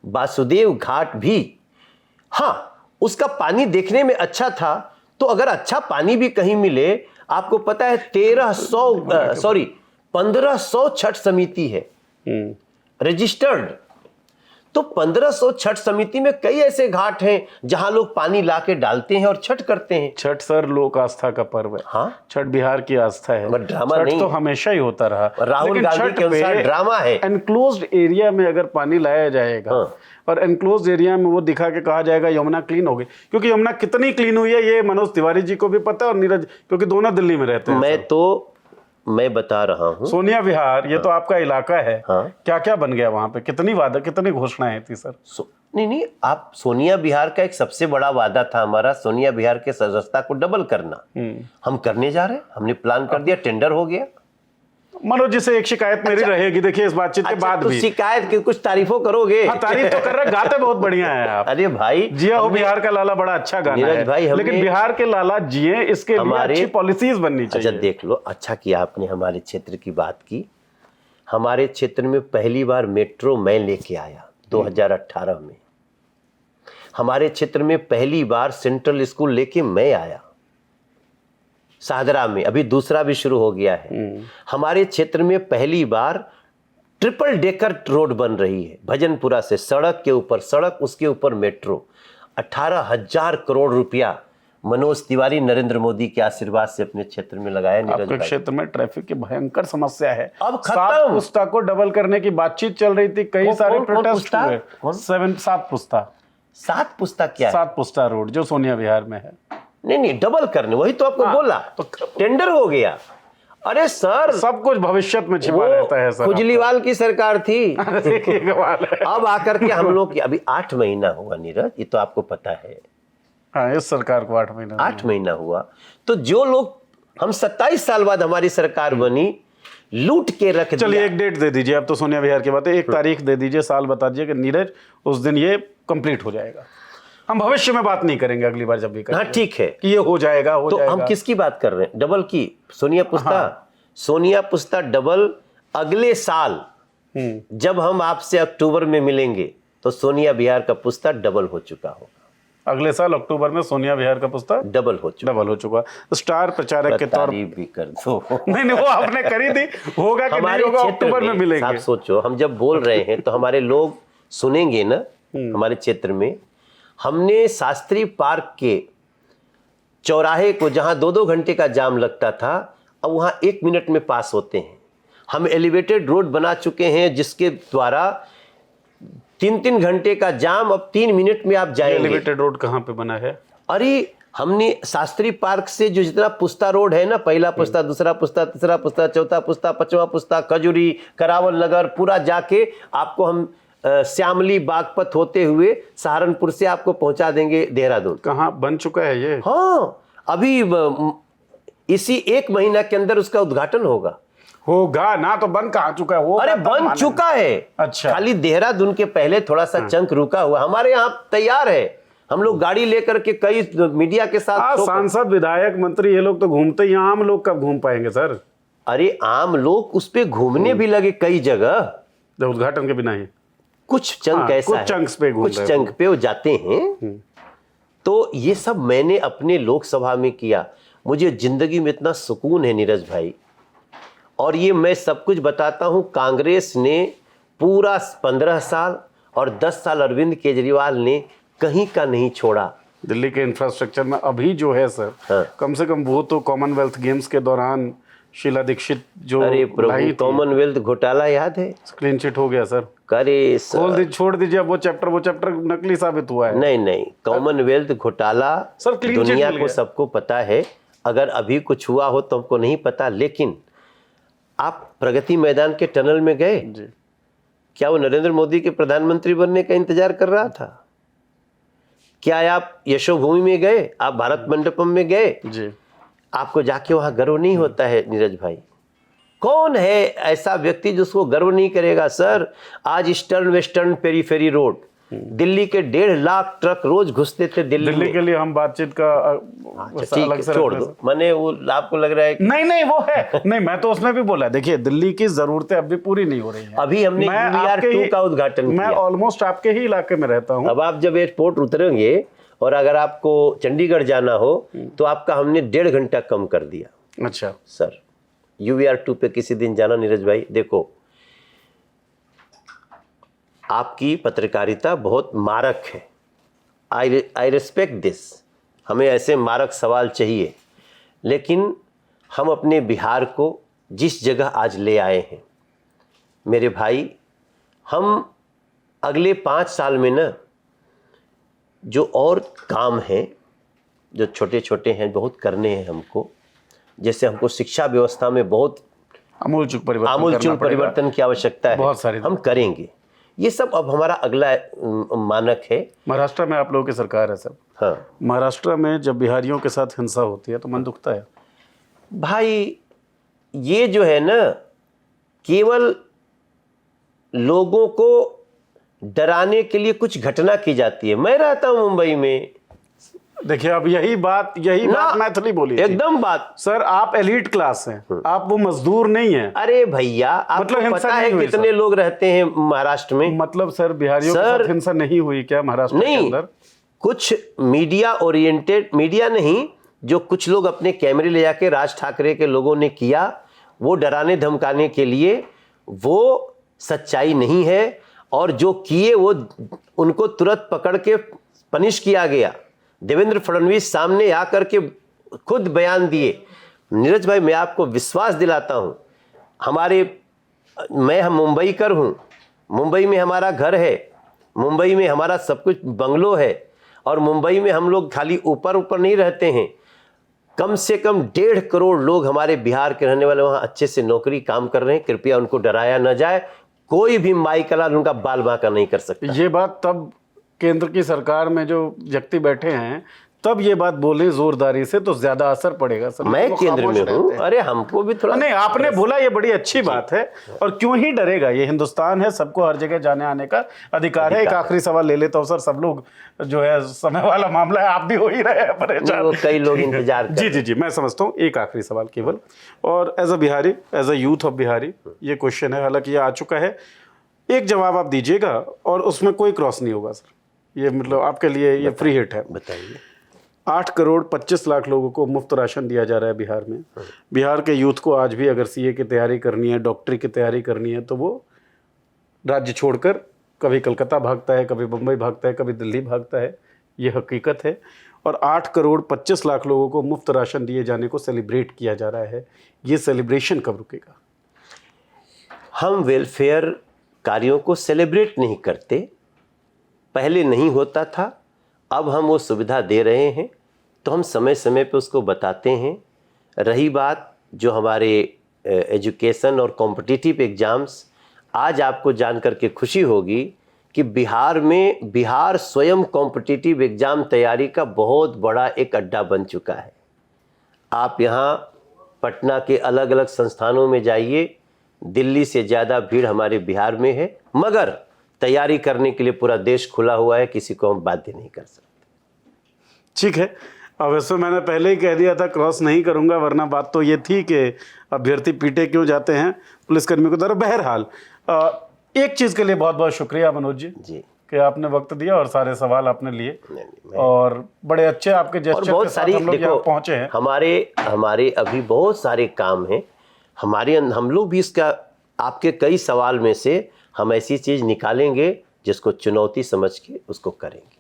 वासुदेव घाट भी, हाँ, उसका पानी देखने में अच्छा था, तो अगर अच्छा पानी भी कहीं मिले, आपको पता है 1500 छठ समिति है रजिस्टर्ड। तो 1500 छठ समिति में कई ऐसे घाट हैं जहां लोग पानी लाके डालते हैं और छठ करते हैं। छठ सर लोक आस्था का पर्व है। हाँ, छठ बिहार की आस्था है, मगर ड्रामा छठ नहीं तो है। हमेशा ही होता रहा। राहुल लेकिन गांधी छठ के अनुसार पे ड्रामा है। एनक्लोज्ड एरिया में अगर पानी लाया जाएगा, हाँ। और एनक्लोज्ड एरिया में वो दिखा के कहा जाएगा यमुना क्लीन हो गई, क्योंकि यमुना कितनी क्लीन हुई है ये मनोज तिवारी जी को भी पता है और नीरज, क्योंकि दोनों दिल्ली में रहते हैं। मैं बता रहा हूं, सोनिया विहार, ये तो आपका इलाका है। हाँ। क्या क्या बन गया वहां पे? कितनी वादा, कितनी घोषणाएं थी सर? नहीं, आप सोनिया विहार का एक सबसे बड़ा वादा था हमारा, सोनिया विहार के सदस्यता को डबल करना। हम करने जा रहे हैं, हमने प्लान कर दिया, टेंडर हो गया। मनोज जी से एक शिकायत मेरी रहेगी, देखिए इस बातचीत के बाद तो भी। शिकायत की कुछ तारीफों करोगे? हाँ, तारीफ तो कर रहे, गाते बहुत बढ़िया है आप। अरे भाई, जिया हो बिहार का लाला बड़ा अच्छा गाना नीरज है, भाई, लेकिन बिहार के लाला जिए, इसके लिए अच्छी पॉलिसीज बननी चाहिए। अच्छा देख लो, अच्छा किया आपने हमारे क्षेत्र की बात की। हमारे क्षेत्र में पहली बार मेट्रो मैं लेके आया 2018 में। हमारे क्षेत्र में पहली बार सेंट्रल स्कूल लेके मैं आया शाहदरा में, अभी दूसरा भी शुरू हो गया है। हमारे क्षेत्र में पहली बार ट्रिपल डेकर रोड बन रही है, भजनपुरा से सड़क के ऊपर सड़क, उसके ऊपर मेट्रो। 18,000 करोड़ रुपया मनोज तिवारी नरेंद्र मोदी के आशीर्वाद से अपने क्षेत्र में लगाया। आपके क्षेत्र में ट्रैफिक की भयंकर समस्या है, अब खत्म। 7 पुस्ता को डबल करने की बातचीत चल रही थी, कई सारे प्रोटेस्ट हुए। 7 पुस्ता 7 पुस्ता क्या है? 7 पुस्ता रोड जो सोनिया विहार में है। नहीं, डबल करने, वही तो आपको बोला, तो टेंडर हो गया। अरे सर, सब कुछ भविष्य में छिपा रहता है सर। खुजलीवाल की सरकार थी। देखिए कमाल है। अब आकर के हम लोग, अभी 8 महीना हुआ नीरज, ये तो आपको पता है। हाँ, इस सरकार को 8 महीना हुआ, तो जो लोग, हम 27 साल बाद हमारी सरकार बनी, लूट के रख दिया। चलिए एक डेट दे दीजिए, अब तो सोनिया विहार की बात है, एक तारीख दे दीजिए, साल बता दीजिए कि नीरज उस दिन ये कंप्लीट हो जाएगा। हम भविष्य में बात नहीं करेंगे, अगली बार जब भी करेंगे। हाँ ठीक है, कि ये हो जाएगा, तो जाएगा। हम किसकी बात कर रहे हैं? डबल की? सोनिया पुस्ता। सोनिया पुस्ता डबल अगले साल जब हम आपसे अक्टूबर में मिलेंगे तो सोनिया विहार का पुस्ता डबल हो चुका होगा। अगले साल अक्टूबर में सोनिया विहार का पुस्ता डबल हो चुका। स्टार प्रचारक के तौर तारीफ भी कर दो। नहीं वो आपने करी थी, होगा कि नहीं होगा अक्टूबर में मिलेंगे। आप सोचो, हम जब बोल रहे हैं तो हमारे लोग सुनेंगे ना। हमारे क्षेत्र में हमने शास्त्री पार्क के चौराहे को, जहां 2-2 घंटे का जाम लगता था, अब वहां 1 मिनट में पास होते हैं। हम एलिवेटेड रोड बना चुके हैं जिसके द्वारा 3-3 घंटे का जाम अब 3 मिनट में आप जाएंगे। एलिवेटेड रोड कहाँ पे बना है? अरे हमने शास्त्री पार्क से जो जितना पुस्ता रोड है ना, पहला पुस्ता, दूसरा पुस्ता, तीसरा पुस्ता, चौथा पुस्ता, 5वां पुस्ता, खजूरी, करावल नगर, पूरा जाके आपको हम श्यामली बागपत होते हुए सहारनपुर से आपको पहुंचा देंगे देहरादून। कहाँ बन चुका है ये? हाँ, अभी इसी 1 महीना के अंदर उसका उद्घाटन होगा ना, तो बन कहाँ चुका है वो? अरे बन चुका है। अच्छा, खाली देहरादून के पहले थोड़ा सा चंक रुका हुआ। हमारे यहाँ तैयार है, हम लोग गाड़ी लेकर के कई मीडिया के साथ सांसद, विधायक, मंत्री ये लोग तो घूमते ही, आम लोग कब घूम पाएंगे सर? अरे आम लोग उस पे घूमने भी लगे कई जगह, जब उद्घाटन के बिना ही कुछ चंक ऐसा कुछ है, चंक्स पे कुछ चंक पे वो जाते हैं। तो ये सब मैंने अपने लोकसभा में किया। मुझे जिंदगी में इतना सुकून है नीरज भाई, और ये मैं सब कुछ बताता हूं। कांग्रेस ने पूरा 15 साल और 10 साल अरविंद केजरीवाल ने कहीं का नहीं छोड़ा। दिल्ली के इंफ्रास्ट्रक्चर में अभी जो है सर, कम से कम वो तो कॉमनवेल्थ गेम्स के दौरान शीला दीक्षित जो, अरे प्रभु, कॉमनवेल्थ घोटाला याद है? क्लीन चिट हो गया सर। करे छोड़ दीजिए, वो चैप्टर नकली साबित हुआ है। नहीं, कॉमनवेल्थ घोटाला सर दुनिया को सबको पता है। अगर अभी कुछ हुआ हो तो हमको नहीं पता, लेकिन आप प्रगति मैदान के टनल में गए जी? क्या वो नरेंद्र मोदी के प्रधानमंत्री बनने का इंतजार कर रहा था? क्या आप यशोभूमि में गए? आप भारत मंडपम में गए जी? आपको जाके वहां गर्व नहीं होता है नीरज भाई? कौन है ऐसा व्यक्ति जिसको गर्व नहीं करेगा? सर, आज eastern western periphery road, Delhi के 1.5 लाख ट्रक रोज घुसते थे दिल्ली के लिए। हम बातचीत का अलग से छोड़ दो, मैंने वो आपको लग रहा है नहीं वो है नहीं, मैं तो उसमें भी बोला, देखिए दिल्ली की जरूरतें अभी पूरी नहीं हो रही हैं। अभी हमने UBR2 का उद्घाटन किया। मैं ऑलमोस्ट आपके ही इलाके में रहता हूँ। अब आप जब एयरपोर्ट उतरेंगे और अगर आपको चंडीगढ़ जाना हो तो आपका हमने 1.5 घंटा कम कर दिया। अच्छा सर, UBR2 पे किसी दिन जाना नीरज भाई। देखो, आपकी पत्रकारिता बहुत मारक है। I respect this. हमें ऐसे मारक सवाल चाहिए, लेकिन हम अपने बिहार को जिस जगह आज ले आए हैं मेरे भाई, हम अगले 5 साल में ना जो और काम हैं, जो छोटे छोटे हैं, बहुत करने हैं हमको। जैसे हमको शिक्षा व्यवस्था में बहुत आमूलचूल परिवर्तन की आवश्यकता है, बहुत सारी हम करेंगे। ये सब अब हमारा अगला मानक है। महाराष्ट्र में आप लोगों की सरकार है सब। हाँ, महाराष्ट्र में जब बिहारियों के साथ हिंसा होती है तो मन दुखता है भाई। ये जो है ना, केवल लोगों को डराने के लिए कुछ घटना की जाती है। मैं रहता हूं मुंबई में, देखिए अब यही बात मैथिली बोली एकदम बात। सर, आप एलीट क्लास हैं, आप वो मजदूर नहीं हैं। अरे भैया, आपको मतलब पता है कितने लोग रहते हैं महाराष्ट्र में? मतलब सर, बिहारियों के साथ हिंसा नहीं हुई क्या महाराष्ट्र के अंदर? कुछ मीडिया ओरिएंटेड, मीडिया नहीं, जो कुछ लोग अपने कैमरे ले जाके राज ठाकरे के लोगों ने किया, वो डराने धमकाने के लिए, वो सच्चाई नहीं है। और जो किए वो उनको तुरंत पकड़ के पनिश किया गया। देवेंद्र फडणवीस सामने आकर के खुद बयान दिए। नीरज भाई, मैं आपको विश्वास दिलाता हूं, हम मुंबईकर हूं, मुंबई में हमारा घर है, मुंबई में हमारा सब कुछ बंगलो है, और मुंबई में हम लोग खाली ऊपर नहीं रहते हैं। कम से कम 1.5 करोड़ लोग हमारे बिहार के रहने वाले वहां अच्छे से नौकरी काम कर रहे हैं। कृपया उनको डराया न जाए। कोई भी माई कलाल उनका बाल बांका नहीं कर सकता। ये बात तब केंद्र की सरकार में जो व्यक्ति बैठे हैं तब ये बात बोले जोरदारी से तो ज्यादा असर पड़ेगा सर। मैं केंद्र में हूँ, अरे हमको भी थोड़ा नहीं, आपने बोला ये बड़ी अच्छी बात है। और क्यों ही डरेगा, ये हिंदुस्तान है, सबको हर जगह जाने आने का अधिकार है। एक आखिरी सवाल ले लेता हूँ सर, सब लोग जो है समय वाला मामला है, आप भी हो ही रहे हैं परेशान, कई लोग इंतजार जी जी मैं समझता हूँ। एक आखिरी सवाल केवल, और as a Bihari, as a youth of Bihari, ये क्वेश्चन है, हालांकि ये आ चुका है, एक जवाब आप दीजिएगा और उसमें कोई क्रॉस नहीं होगा सर। ये मतलब आपके लिए ये फ्री हिट है। बताइए। 8 करोड़ 25 लाख लोगों को मुफ्त राशन दिया जा रहा है बिहार में। बिहार के यूथ को आज भी अगर सीए की तैयारी करनी है, डॉक्टरी की तैयारी करनी है, तो वो राज्य छोड़कर कभी कलकत्ता भागता है, कभी मुंबई भागता है, कभी दिल्ली भागता है। ये हकीकत है। और 8 करोड़ 25 लाख लोगों को मुफ्त राशन दिए जाने को सेलिब्रेट किया जा रहा है। ये सेलिब्रेशन कब रुकेगा? हम वेलफेयर कार्यों को सेलिब्रेट नहीं करते, पहले नहीं होता था, अब हम वो सुविधा दे रहे हैं तो हम समय समय पे उसको बताते हैं। रही बात जो हमारे एजुकेशन और कॉम्पिटिटिव एग्ज़ाम्स, आज आपको जान करके खुशी होगी कि बिहार स्वयं कॉम्पिटिटिव एग्ज़ाम तैयारी का बहुत बड़ा एक अड्डा बन चुका है। आप यहाँ पटना के अलग अलग संस्थानों में जाइए, दिल्ली से ज़्यादा भीड़ हमारे बिहार में है, मगर तैयारी करने के लिए पूरा देश खुला हुआ है, किसी को हम बाध्य नहीं कर सकते। ठीक है। अब वैसे मैंने पहले ही कह दिया था क्रॉस नहीं करूंगा, वरना बात तो ये थी कि अभ्यर्थी पीटे क्यों जाते हैं पुलिसकर्मियों को। तरह बहरहाल एक चीज़ के लिए बहुत बहुत शुक्रिया मनोज जी कि आपने वक्त दिया और सारे सवाल आपने लिए। और बड़े अच्छे आपके जेस्चर बहुत के साथ सारी हम लोग यहाँ पहुँचे हैं। हमारे अभी बहुत सारे काम हैं हम लोग भी इसका, आपके कई सवाल में से हम ऐसी चीज़ निकालेंगे जिसको चुनौती समझ के उसको करेंगे।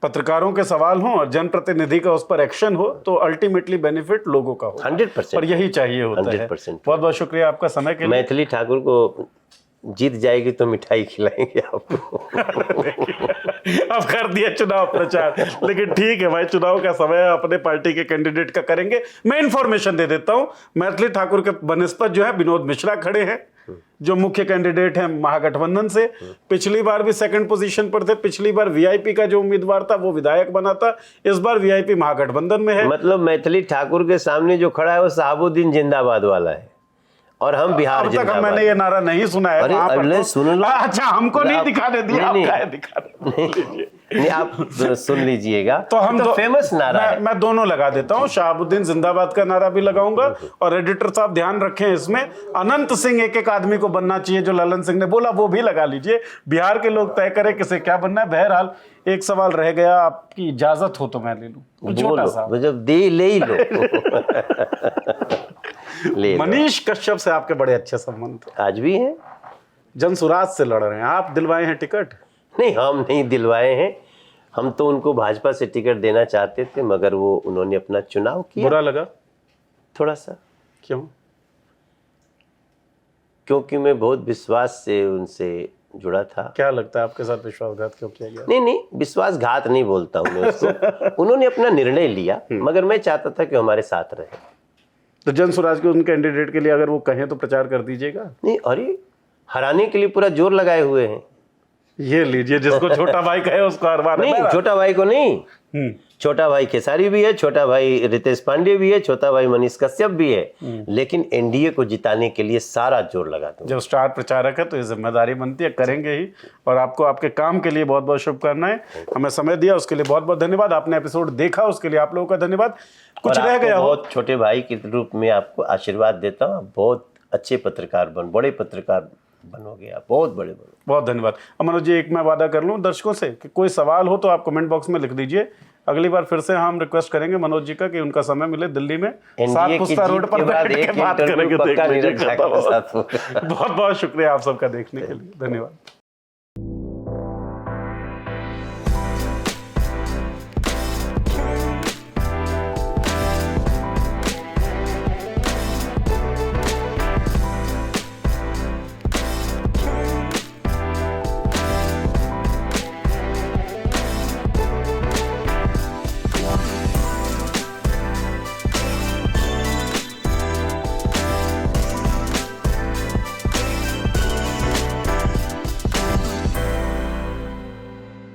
पत्रकारों के सवाल हों और जनप्रतिनिधि का उस पर एक्शन हो तो अल्टीमेटली बेनिफिट लोगों का हो। 100%। और यही चाहिए होता 100%। है। बहुत बहुत शुक्रिया आपका समय के लिए। मैथिली ठाकुर को जीत जाएगी तो मिठाई खिलाएंगे आपको। अब कर दिया चुनाव प्रचार, लेकिन ठीक है भाई, चुनाव का समय है, अपने पार्टी के कैंडिडेट का करेंगे। मैं इन्फॉर्मेशन दे देता हूं, मैथिली ठाकुर के बनस्पत जो है विनोद मिश्रा खड़े हैं, जो मुख्य कैंडिडेट हैं महागठबंधन से। पिछली बार भी सेकंड पोजीशन पर थे। पिछली बार वीआईपी का जो उम्मीदवार था वो विधायक बना था। इस बार वीआईपी महागठबंधन में है। मतलब मैथिली ठाकुर के सामने जो खड़ा है वो शहाबुद्दीन जिंदाबाद वाला है और हम बिहार अब तक मैंने ये नारा नहीं सुना है। अरे अगले सुन लो। अच्छा, हमको नहीं दिखाने दिया, आप काहे दिखा रहे? नहीं, आप सुन लीजिएगा। तो हम तो फेमस नारा है। मैं दोनों लगा देता हूँ, शहाबुद्दीन जिंदाबाद का नारा भी लगाऊंगा। और एडिटर साहब ध्यान रखें, इसमें अनंत सिंह एक एक आदमी को बनना चाहिए जो ललन सिंह ने बोला, वो भी लगा लीजिए। बिहार के लोग तय करें किसे क्या बनना है। बहरहाल एक सवाल रह गया, आपकी इजाजत हो तो मैं ले लूं, छोटा सा। जब दे ले ही लो। मनीष कश्यप से आपके बड़े अच्छे संबंध आज भी हैं। जनसुराज से लड़ रहे हैं, आप दिलवाए हैं टिकट? नहीं, हम नहीं दिलवाए हैं। हम तो उनको भाजपा से टिकट देना चाहते थे, मगर वो उन्होंने अपना चुनाव किया। बुरा लगा थोड़ा सा। क्यों? क्योंकि मैं बहुत विश्वास से उनसे जुड़ा था। क्या लगता है आपके साथ विश्वासघात क्यों किया गया? नहीं, विश्वासघात नहीं बोलता हूँ मैं उसको। उन्होंने अपना निर्णय लिया, मगर मैं चाहता था कि हमारे साथ रहे। तो जनसुराज के उन कैंडिडेट के लिए अगर वो कहें तो प्रचार कर दीजिएगा। नहीं, अरे हराने के लिए पूरा जोर लगाए हुए हैं। ये लीजिए, जिसको छोटा भाई कहे उसको हरवाना। नहीं, छोटा भाई को नहीं, छोटा भाई खेसारी भी है, छोटा भाई रितेश पांडे भी है, छोटा भाई मनीष कश्यप भी है, लेकिन एनडीए को जिताने के लिए सारा जोर लगा दूं। जब स्टार प्रचारक है तो ये जिम्मेदारी बनती है, करेंगे ही। और आपको आपके काम के लिए बहुत बहुत शुभकामनाएं। हमें समय दिया उसके लिए बहुत बहुत धन्यवाद। आपने एपिसोड देखा उसके लिए आप लोगों का धन्यवाद। कुछ रह गया हो, बहुत छोटे भाई के रूप में आपको आशीर्वाद देता हूँ। बहुत अच्छे पत्रकार बड़े पत्रकार बनोगे आप, बहुत बड़े बनो। बहुत धन्यवाद। मनोज जी, एक मैं वादा कर लूँ दर्शकों से कि कोई सवाल हो तो आप कमेंट बॉक्स में लिख दीजिए। अगली बार फिर से हम रिक्वेस्ट करेंगे मनोज जी का कि उनका समय मिले दिल्ली में, सात पुस्ता रोड पर बैठ के बात करेंगे। बहुत बहुत शुक्रिया आप सबका देखने के लिए। धन्यवाद।